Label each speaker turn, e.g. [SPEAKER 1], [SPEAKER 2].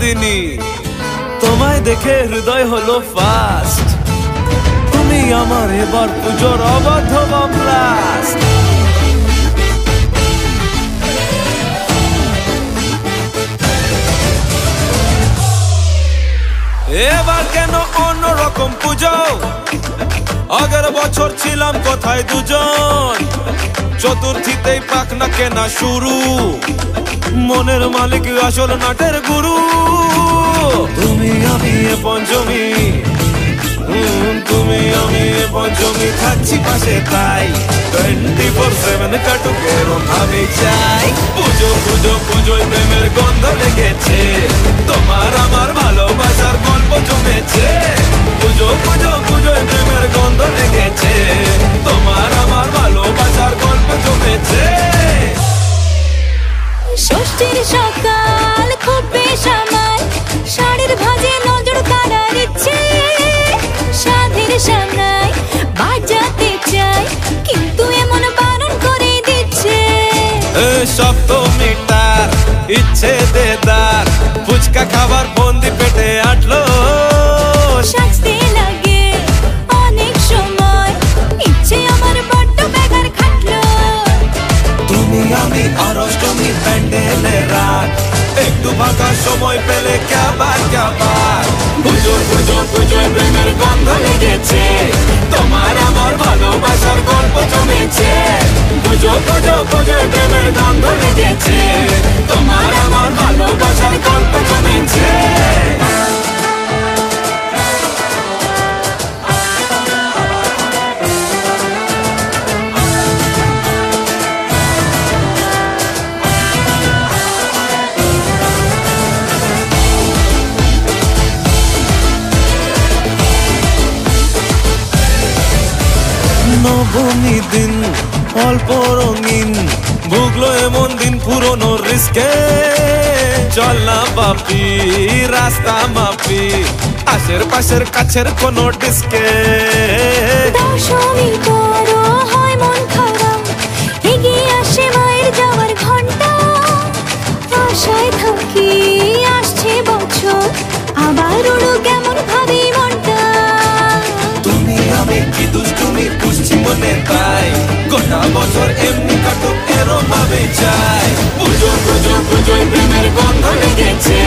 [SPEAKER 1] নন্দিনী, তোমায় দেখে হৃদয় হলো ফাস্ট। তুমি আমার এবার পুজোর অবাধ্য ব্লাস্ট। এবার কেন অন্যরকম পুজো? আগের বছর ছিলাম কোথায় দুজন, চতুর্থীতেই পাখনা কেনা শুরু। মনের মালিক আসল নাটের গুরু। তুমি আমি এ পঞ্চমী, তুমি আমি এ পঞ্চমী, থাকছি পাশে তাই 24/7 কাটুক এরম ভাবে চাই। পুজো পুজো পুজোয় প্রেমের গন্ধ লেগেছে, তোমার আমার ভালোবাসার গল্প জমেছে। পুজো পুজো পুজোয় প্রেমের গন্ধ লেগেছে, তোমার আমার ভালোবাসার গল্প জমেছে।
[SPEAKER 2] ষষ্ঠীর সকাল খুব বেসামাল, শাড়ির ভাজে নজর কাড়ার ইচ্ছে। সাধের সামনায় বাজাতে চাই, কিন্তু এমন বারণ করে দিচ্ছে।
[SPEAKER 1] সপ্তমীটার ইচ্ছে দেদার, ফুচকা খাবার বন্দি পেটে আটলো।
[SPEAKER 2] সাজতে লাগে অনেক সময়, ইচ্ছে আমার বড্ড বেগার খাটলো।
[SPEAKER 1] তুমি আমি আর অষ্টমী প্যান্ডেলে রাত, একটু ফাঁকা সময় পেলে ক্যাবার ক্যাবার। পুজো পুজো পুজোয় প্রেমের গন্ধ লেগেছে, তোমার আমার ভালোবাসার গল্প জমেছে। পুজো পুজো পুজোয় প্রেমের গন্ধ লেগেছে, তোমার আমার ভালোবাসার গল্প জমেছে। নবমী দিন অল্প রঙিন, ভুগলো এমন দিন পুরনো রিস্কে। চল না বাপি রাস্তা মাপি, আশের পাশের কাছের কোনো ডিস্কে।
[SPEAKER 2] দশমীর পরও হয় মন খারাপ, এগিয়ে আসে মায়ের যাওয়ার ঘন্টা। আশায় থাকি আসছে বছর, আবার উড়ো কেমন ভাবি মনটা।
[SPEAKER 1] তুমি আমি কি দুষ্টুমি বুঝছি মনে তাই, গোটা বছর এমনি কাটুক এরম ভাবে চাই। পুজো পুজো পুজোয় প্রেমের গন্ধ লেগেছে,